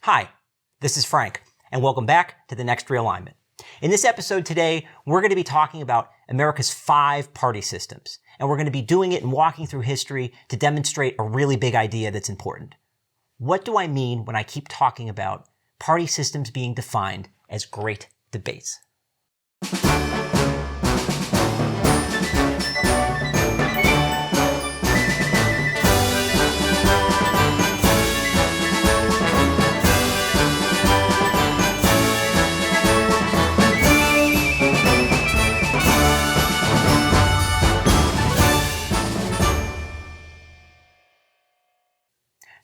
Hi, this is Frank, and welcome back to The Next Realignment. In this episode today, we're going to be talking about America's 5 party systems, and we're going to be doing it and walking through history to demonstrate a really big idea that's important. What do I mean when I keep talking about party systems being defined as great debates?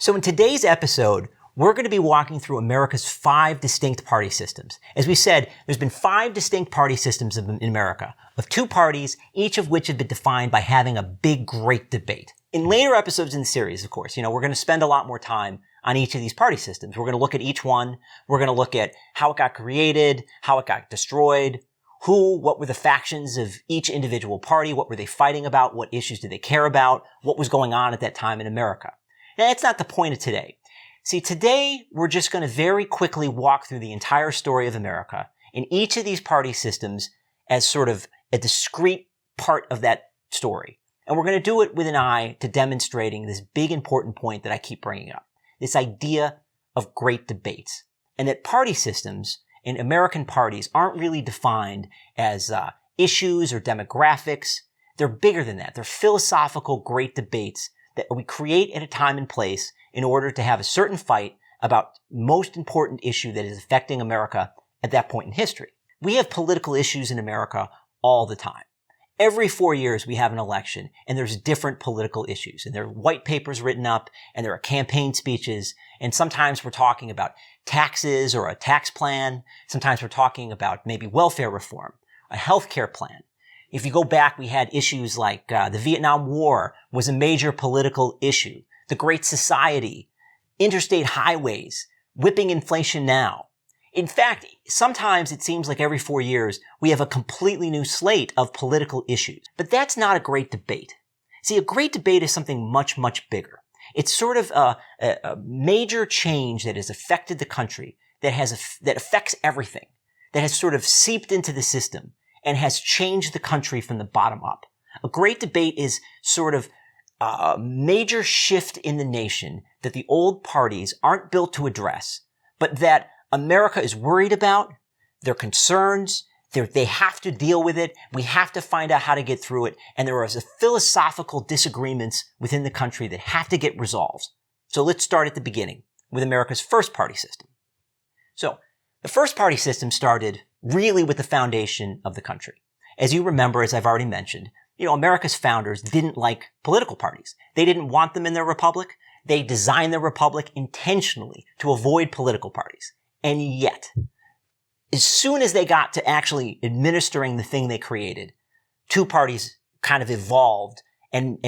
So in today's episode, we're going to be walking through America's 5 distinct party systems. As we said, there's been 5 distinct party systems in America, of 2 parties, each of which have been defined by having a big, great debate. In later episodes in the series, of course, we're going to spend a lot more time on each of these party systems. We're going to look at each one. We're going to look at how it got created, how it got destroyed, what were the factions of each individual party, what were they fighting about, what issues did they care about, what was going on at that time in America. Now, that's not the point of today. See, today, we're just going to very quickly walk through the entire story of America in each of these party systems as sort of a discrete part of that story. And we're going to do it with an eye to demonstrating this big important point that I keep bringing up, this idea of great debates. And that party systems in American parties aren't really defined as issues or demographics. They're bigger than that. They're philosophical great debates that we create at a time and place in order to have a certain fight about most important issue that is affecting America at that point in history. We have political issues in America all the time. Every 4 years we have an election and there's different political issues and there are white papers written up and there are campaign speeches and sometimes we're talking about taxes or a tax plan. Sometimes we're talking about maybe welfare reform, a healthcare plan. If you go back, we had issues like the Vietnam War was a major political issue. The Great Society, interstate highways, whipping inflation now. In fact, sometimes it seems like every 4 years we have a completely new slate of political issues. But that's not a great debate. See, a great debate is something much, much bigger. It's sort of a major change that has affected the country, that affects everything, that has sort of seeped into the system and has changed the country from the bottom up. A great debate is sort of a major shift in the nation that the old parties aren't built to address, but that America is worried about, their concerns, they have to deal with it, we have to find out how to get through it, and there are philosophical disagreements within the country that have to get resolved. So let's start at the beginning with America's first party system. So the first party system started really with the foundation of the country. As you remember, as I've already mentioned, America's founders didn't like political parties. They didn't want them in their republic. They designed their republic intentionally to avoid political parties. And yet, as soon as they got to actually administering the thing they created, 2 parties kind of evolved and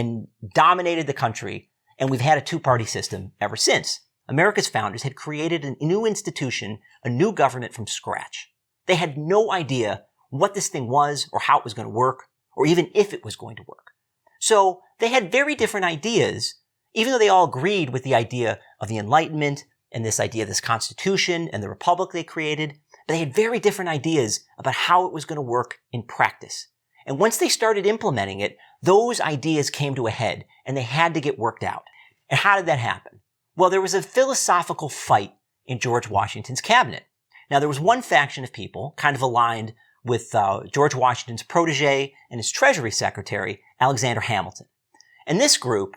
dominated the country, and we've had a 2-party system ever since. America's founders had created a new institution, a new government from scratch. They had no idea what this thing was or how it was going to work or even if it was going to work. So they had very different ideas, even though they all agreed with the idea of the Enlightenment and this idea of this Constitution and the Republic they created, but they had very different ideas about how it was going to work in practice. And once they started implementing it, those ideas came to a head and they had to get worked out. And how did that happen? Well, there was a philosophical fight in George Washington's cabinet. Now, there was one faction of people kind of aligned with George Washington's protege and his Treasury Secretary, Alexander Hamilton. And this group,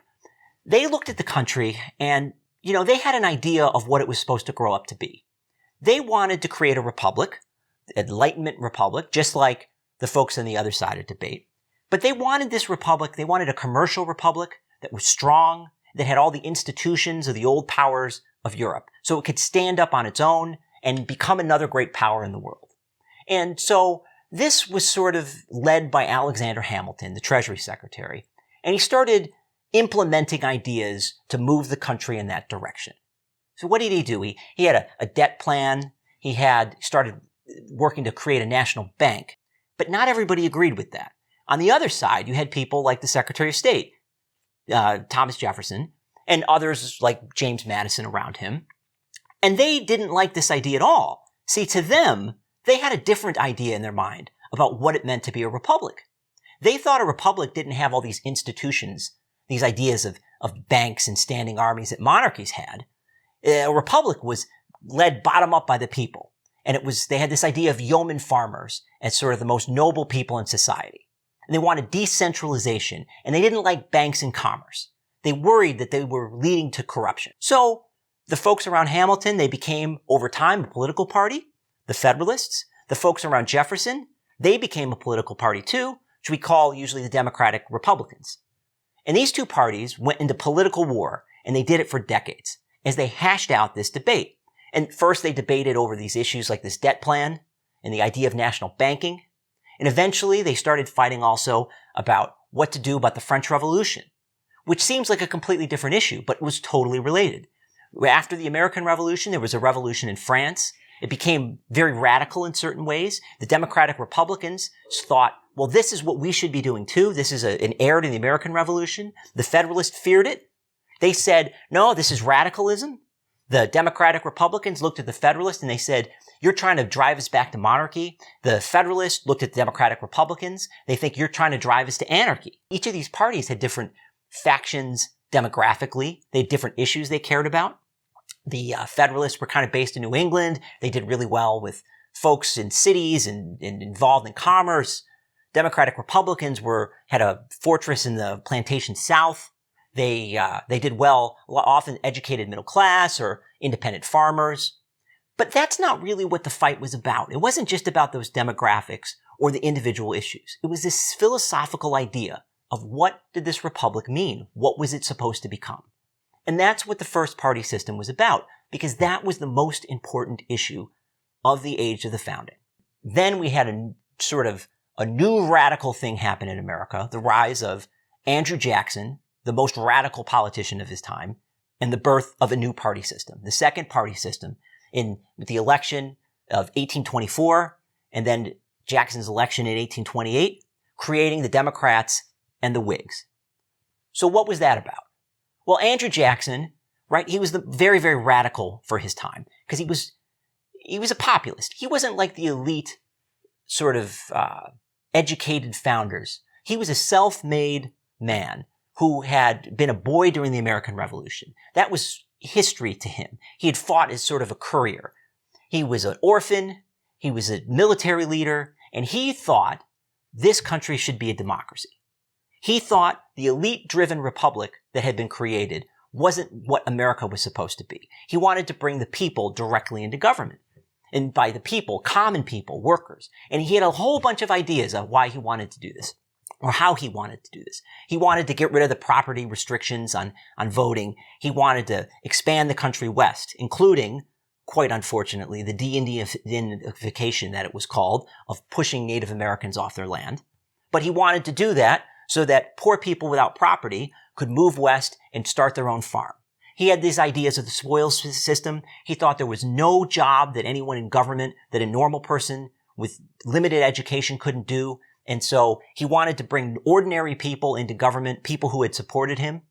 they looked at the country and, they had an idea of what it was supposed to grow up to be. They wanted to create a republic, an Enlightenment republic, just like the folks on the other side of debate. But they wanted this republic, they wanted a commercial republic that was strong, that had all the institutions of the old powers of Europe, so it could stand up on its own and become another great power in the world. And so this was sort of led by Alexander Hamilton, the Treasury Secretary, and he started implementing ideas to move the country in that direction. So what did he do? He had a debt plan. He had started working to create a national bank. But not everybody agreed with that. On the other side, you had people like the Secretary of State, Thomas Jefferson, and others like James Madison around him. And they didn't like this idea at all. See, to them, they had a different idea in their mind about what it meant to be a republic. They thought a republic didn't have all these institutions, these ideas of banks and standing armies that monarchies had. A republic was led bottom up by the people. And they had this idea of yeoman farmers as sort of the most noble people in society. And they wanted decentralization, and they didn't like banks and commerce. They worried that they were leading to corruption. So the folks around Hamilton, they became, over time, a political party. The Federalists, the folks around Jefferson, they became a political party too, which we call usually the Democratic Republicans. And these two parties went into political war, and they did it for decades, as they hashed out this debate. And first they debated over these issues like this debt plan and the idea of national banking. And eventually they started fighting also about what to do about the French Revolution, which seems like a completely different issue, but was totally related. After the American Revolution, there was a revolution in France. It became very radical in certain ways. The Democratic Republicans thought, well, this is what we should be doing too. This is an heir to the American Revolution. The Federalists feared it. They said, no, this is radicalism. The Democratic Republicans looked at the Federalists and they said, you're trying to drive us back to monarchy. The Federalists looked at the Democratic Republicans. They think you're trying to drive us to anarchy. Each of these parties had different factions demographically. They had different issues they cared about. The Federalists were kind of based in New England. They did really well with folks in cities and involved in commerce. Democratic Republicans had a fortress in the plantation South. They did well, often educated middle class or independent farmers. But that's not really what the fight was about. It wasn't just about those demographics or the individual issues. It was this philosophical idea of what did this republic mean? What was it supposed to become? And that's what the first party system was about, because that was the most important issue of the age of the founding. Then we had a new radical thing happen in America, the rise of Andrew Jackson, the most radical politician of his time, and the birth of a new party system, the second party system, with the election of 1824, and then Jackson's election in 1828, creating the Democrats and the Whigs. So what was that about? Well, Andrew Jackson, right, he was very, very radical for his time, because he was a populist. He wasn't like the elite sort of educated founders. He was a self-made man who had been a boy during the American Revolution. That was history to him. He had fought as sort of a courier. He was an orphan. He was a military leader. And he thought this country should be a democracy. He thought the elite-driven republic that had been created wasn't what America was supposed to be. He wanted to bring the people directly into government. And by the people, common people, workers. And he had a whole bunch of ideas of why he wanted to do this, or how he wanted to do this. He wanted to get rid of the property restrictions on voting. He wanted to expand the country west, including, quite unfortunately, the de-Indianification that it was called, of pushing Native Americans off their land. But he wanted to do that so that poor people without property could move west and start their own farm. He had these ideas of the spoils system. He thought there was no job that anyone in government, that a normal person with limited education couldn't do. And so he wanted to bring ordinary people into government, people who had supported him.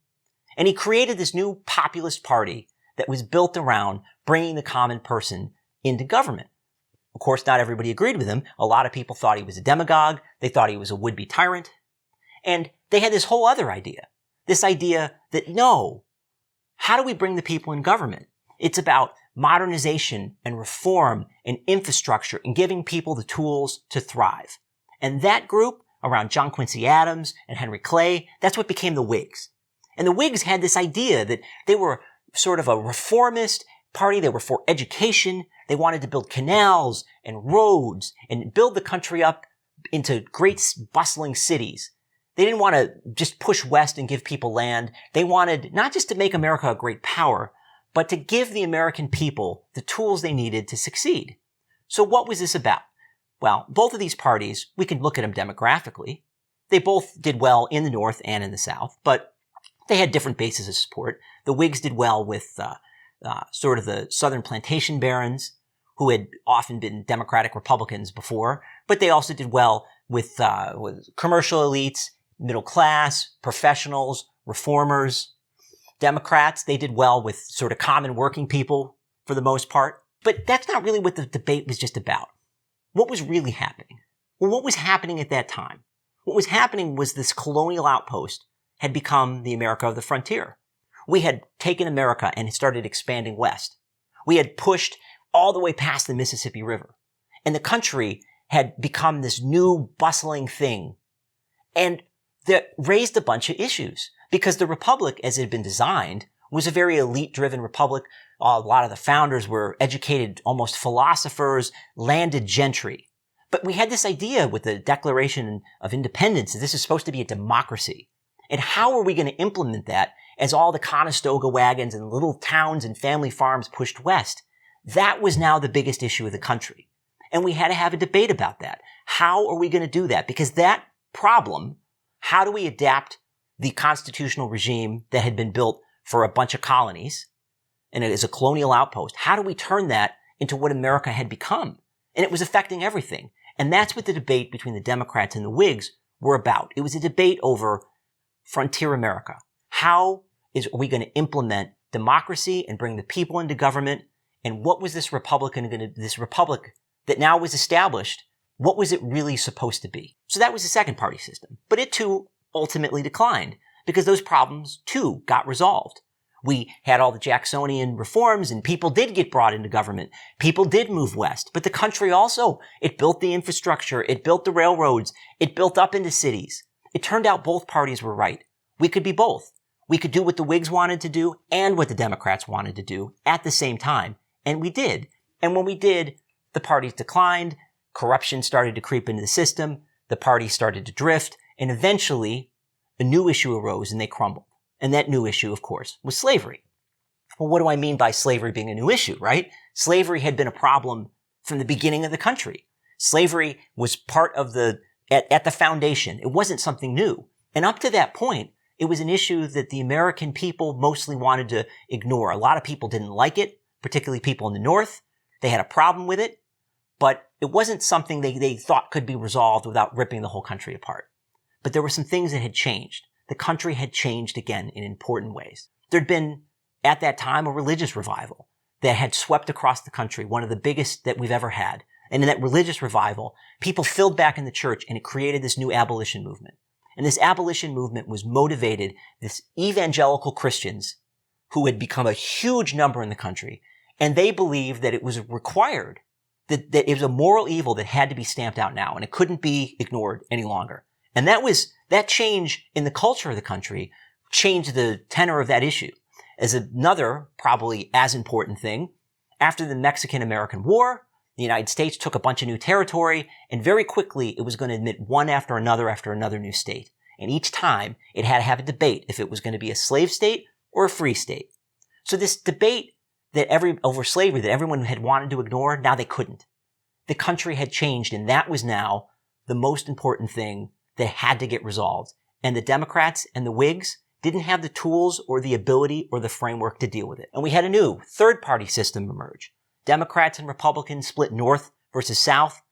And he created this new populist party that was built around bringing the common person into government. Of course, not everybody agreed with him. A lot of people thought he was a demagogue. They thought he was a would-be tyrant. And they had this whole other idea. This idea that, no, how do we bring the people in government? It's about modernization and reform and infrastructure and giving people the tools to thrive. And that group, around John Quincy Adams and Henry Clay, that's what became the Whigs. And the Whigs had this idea that they were sort of a reformist party. They were for education. They wanted to build canals and roads and build the country up into great bustling cities. They didn't want to just push west and give people land. They wanted not just to make America a great power, but to give the American people the tools they needed to succeed. So what was this about? Well, both of these parties, we can look at them demographically. They both did well in the North and in the South, but they had different bases of support. The Whigs did well with sort of the Southern plantation barons, who had often been Democratic Republicans before, but they also did well with commercial elites, middle class, professionals, reformers. Democrats, they did well with sort of common working people, for the most part. But that's not really what the debate was just about. What was really happening? Well, what was happening at that time? What was happening was this colonial outpost had become the America of the frontier. We had taken America and started expanding west. We had pushed all the way past the Mississippi River. And the country had become this new bustling thing. And that raised a bunch of issues because the republic, as it had been designed, was a very elite-driven republic. A lot of the founders were educated, almost philosophers, landed gentry. But we had this idea with the Declaration of Independence that this is supposed to be a democracy. And how are we going to implement that as all the Conestoga wagons and little towns and family farms pushed west? That was now the biggest issue of the country. And we had to have a debate about that. How are we going to do that? Because that problem, how do we adapt the constitutional regime that had been built for a bunch of colonies, and it is a colonial outpost, how do we turn that into what America had become? And it was affecting everything. And that's what the debate between the Democrats and the Whigs were about. It was a debate over frontier America. Are we going to implement democracy and bring the people into government? And what was this republic that now was established, what was it really supposed to be? So that was the second party system. But it too ultimately declined because those problems too got resolved. We had all the Jacksonian reforms and people did get brought into government. People did move west. But the country also, it built the infrastructure, it built the railroads, it built up into cities. It turned out both parties were right. We could be both. We could do what the Whigs wanted to do and what the Democrats wanted to do at the same time. And we did. And when we did, the parties declined, corruption started to creep into the system, the parties started to drift, and eventually a new issue arose and they crumbled. And that new issue, of course, was slavery. Well, what do I mean by slavery being a new issue, right? Slavery had been a problem from the beginning of the country. Slavery was part of at the foundation. It wasn't something new. And up to that point, it was an issue that the American people mostly wanted to ignore. A lot of people didn't like it, particularly people in the North. They had a problem with it. But it wasn't something they thought could be resolved without ripping the whole country apart. But there were some things that had changed. The country had changed again in important ways. There'd been, at that time, a religious revival that had swept across the country, one of the biggest that we've ever had. And in that religious revival, people filled back in the church and it created this new abolition movement. And this abolition movement was motivated, this evangelical Christians who had become a huge number in the country, and they believed that it was required that it was a moral evil that had to be stamped out now, and it couldn't be ignored any longer. And that change in the culture of the country changed the tenor of that issue. As another, probably as important thing, after the Mexican-American War, the United States took a bunch of new territory, and very quickly it was going to admit one after another new state. And each time it had to have a debate if it was going to be a slave state or a free state. So this debate over slavery that everyone had wanted to ignore, now they couldn't. The country had changed, and that was now the most important thing that had to get resolved. And the Democrats and the Whigs didn't have the tools or the ability or the framework to deal with it. And we had a new third-party system emerge. Democrats and Republicans split North versus South.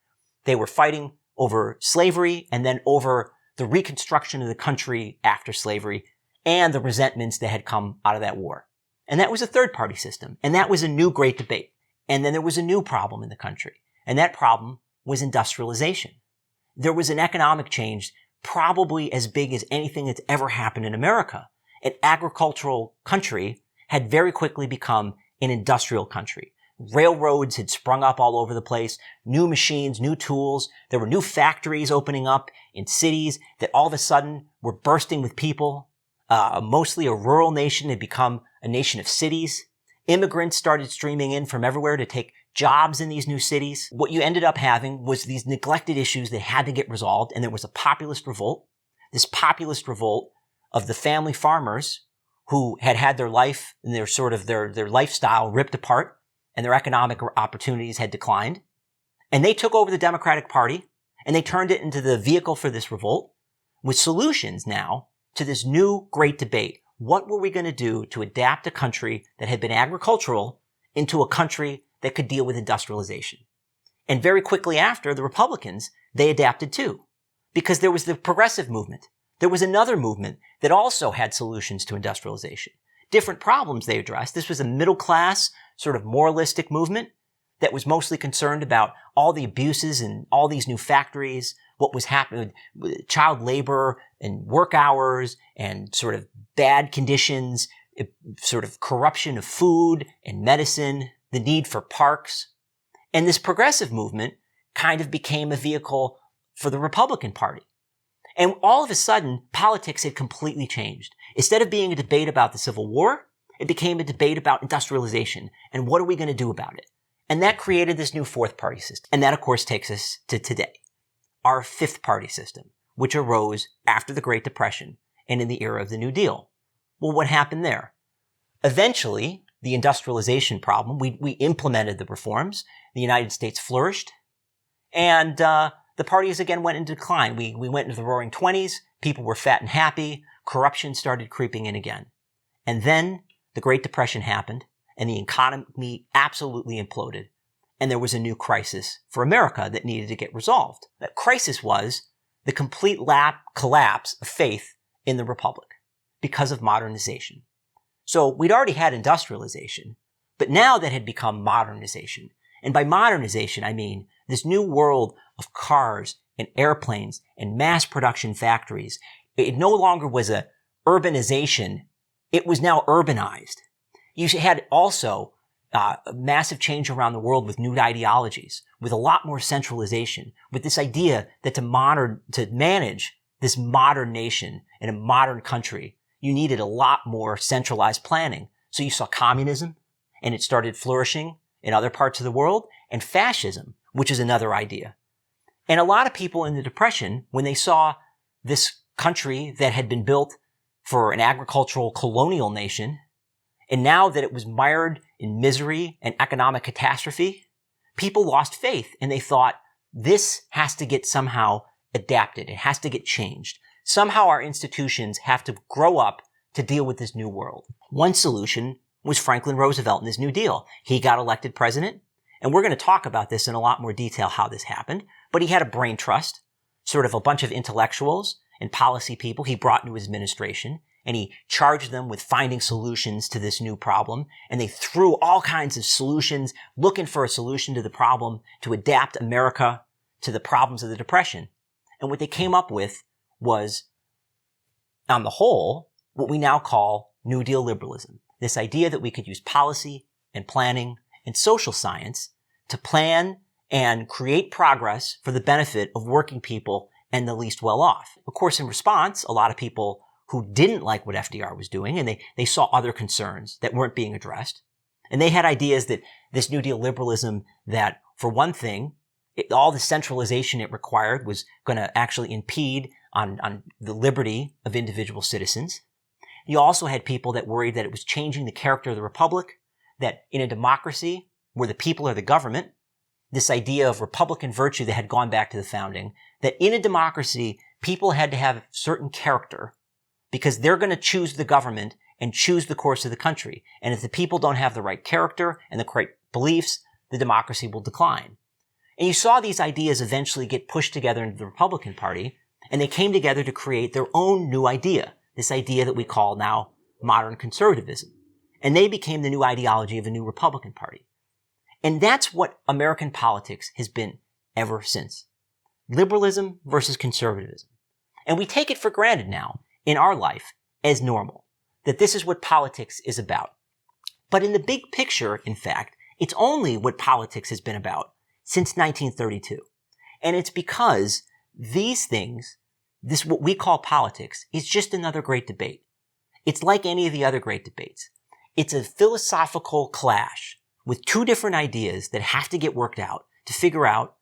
They were fighting over slavery and then over the reconstruction of the country after slavery and the resentments that had come out of that war. And that was a third-party system. And that was a new great debate. And then there was a new problem in the country. And that problem was industrialization. There was an economic change probably as big as anything that's ever happened in America. An agricultural country had very quickly become an industrial country. Railroads had sprung up all over the place, new machines, new tools. There were new factories opening up in cities that all of a sudden were bursting with people. Mostly a rural nation had become a nation of cities. Immigrants started streaming in from everywhere to take jobs in these new cities. What you ended up having was these neglected issues that had to get resolved, and there was a populist revolt. This populist revolt of the family farmers who had their life and their lifestyle ripped apart, and their economic opportunities had declined. And they took over the Democratic Party, and they turned it into the vehicle for this revolt with solutions now to this new great debate. What were we going to do to adapt a country that had been agricultural into a country that could deal with industrialization? And very quickly after, the Republicans, they adapted too. Because there was the progressive movement. There was another movement that also had solutions to industrialization. different problems they addressed. This was a middle class, sort of moralistic movement that was mostly concerned about all the abuses and all these new factories, what was happening with child labor and work hours and sort of bad conditions, sort of corruption of food and medicine, the need for parks. And this progressive movement kind of became a vehicle for the Republican Party. And all of a sudden, politics had completely changed. Instead of being a debate about the Civil War, it became a debate about industrialization and what are we going to do about it. And that created this new fourth party system. And that, of course, takes us to today, our fifth party system, which arose after the Great Depression and in the era of the New Deal. Well, what happened there? Eventually, the industrialization problem, we implemented the reforms. The United States flourished. And the parties again went into decline. We went into the roaring 20s. People were fat and happy. Corruption started creeping in again. And then the Great Depression happened, and the economy absolutely imploded. And there was a new crisis for America that needed to get resolved. That crisis was the complete collapse of faith in the Republic because of modernization. So we'd already had industrialization, but now that had become modernization. And by modernization, I mean this new world of cars and airplanes and mass production factories. It no longer was a urbanization. It was now urbanized. You had also a massive change around the world with new ideologies, with a lot more centralization, with this idea that to manage this modern nation in a modern country, you needed a lot more centralized planning. So you saw communism, and it started flourishing in other parts of the world, and fascism, which is another idea. And a lot of people in the Depression, when they saw this country that had been built for an agricultural colonial nation, and now that it was mired in misery and economic catastrophe, people lost faith and they thought, this has to get somehow adapted. It has to get changed. Somehow our institutions have to grow up to deal with this new world. One solution was Franklin Roosevelt and his New Deal. He got elected president, and we're going to talk about this in a lot more detail how this happened, but he had a brain trust, sort of a bunch of intellectuals and policy people he brought into his administration, and he charged them with finding solutions to this new problem, and they threw all kinds of solutions, looking for a solution to the problem to adapt America to the problems of the Depression. And what they came up with was, on the whole, what we now call New Deal liberalism. This idea that we could use policy and planning and social science to plan and create progress for the benefit of working people and the least well off. Of course, in response, a lot of people who didn't like what FDR was doing, and they saw other concerns that weren't being addressed. And they had ideas that this New Deal liberalism, that for one thing, all the centralization it required was going to actually impede on the liberty of individual citizens. You also had people that worried that it was changing the character of the republic, that in a democracy where the people are the government, this idea of Republican virtue that had gone back to the founding, that in a democracy, people had to have certain character because they're going to choose the government and choose the course of the country. And if the people don't have the right character and the correct beliefs, the democracy will decline. And you saw these ideas eventually get pushed together into the Republican Party, and they came together to create their own new idea, this idea that we call now modern conservatism. And they became the new ideology of a new Republican Party. And that's what American politics has been ever since. Liberalism versus conservatism. And we take it for granted now in our life as normal, that this is what politics is about. But in the big picture, in fact, it's only what politics has been about since 1932. And it's because these things, this what we call politics, is just another great debate. It's like any of the other great debates. It's a philosophical clash with two different ideas that have to get worked out to figure out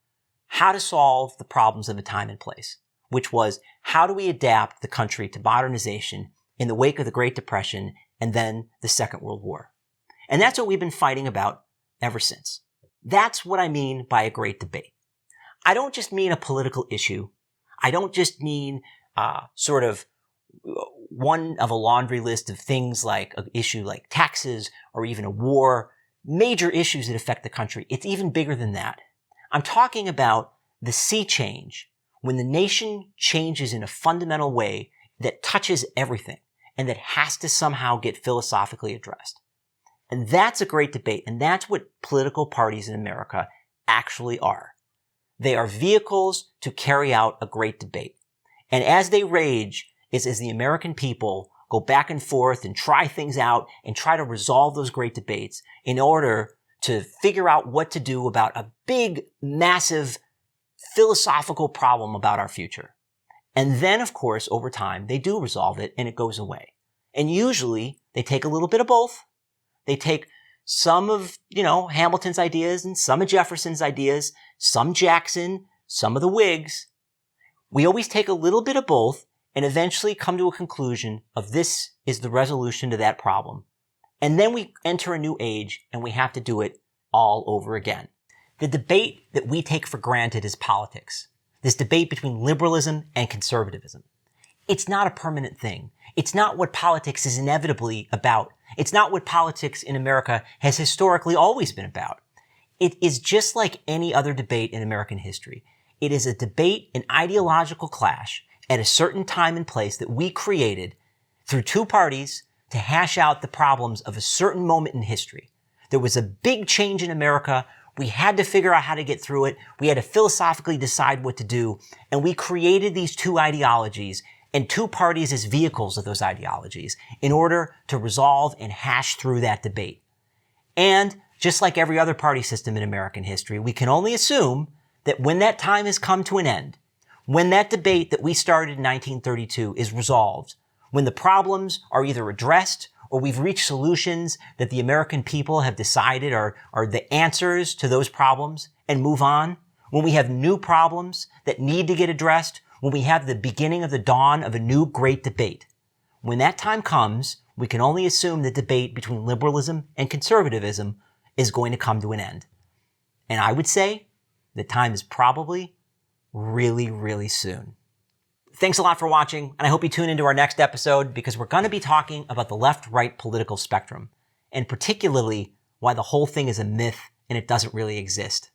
how to solve the problems of a time and place, which was how do we adapt the country to modernization in the wake of the Great Depression and then the Second World War. And that's what we've been fighting about ever since. That's what I mean by a great debate. I don't just mean a political issue. I don't just mean sort of one of a laundry list of things like an issue like taxes or even a war, major issues that affect the country. It's even bigger than that. I'm talking about the sea change, when the nation changes in a fundamental way that touches everything. and that has to somehow get philosophically addressed. And that's a great debate, and that's what political parties in America actually are. They are vehicles to carry out a great debate. And as they rage, as the American people go back and forth and try things out and try to resolve those great debates in order to figure out what to do about a big, massive, philosophical problem about our future. And then, of course, over time, they do resolve it and it goes away. And usually, they take a little bit of both. They take some of, Hamilton's ideas and some of Jefferson's ideas, some Jackson, some of the Whigs. We always take a little bit of both and eventually come to a conclusion of this is the resolution to that problem. And then we enter a new age and we have to do it all over again. The debate that we take for granted is politics. This debate between liberalism and conservatism. It's not a permanent thing. It's not what politics is inevitably about. It's not what politics in America has historically always been about. It is just like any other debate in American history. It is a debate, an ideological clash at a certain time and place that we created through two parties to hash out the problems of a certain moment in history. There was a big change in America. We had to figure out how to get through it. We had to philosophically decide what to do. And we created these two ideologies and two parties as vehicles of those ideologies in order to resolve and hash through that debate. And just like every other party system in American history, we can only assume that when that time has come to an end, when that debate that we started in 1932 is resolved, when the problems are either addressed or we've reached solutions that the American people have decided are the answers to those problems and move on, when we have new problems that need to get addressed, when we have the beginning of the dawn of a new great debate, when that time comes, we can only assume the debate between liberalism and conservatism is going to come to an end. And I would say the time is probably really, really soon. Thanks a lot for watching, and I hope you tune into our next episode because we're going to be talking about the left-right political spectrum, and particularly why the whole thing is a myth and it doesn't really exist.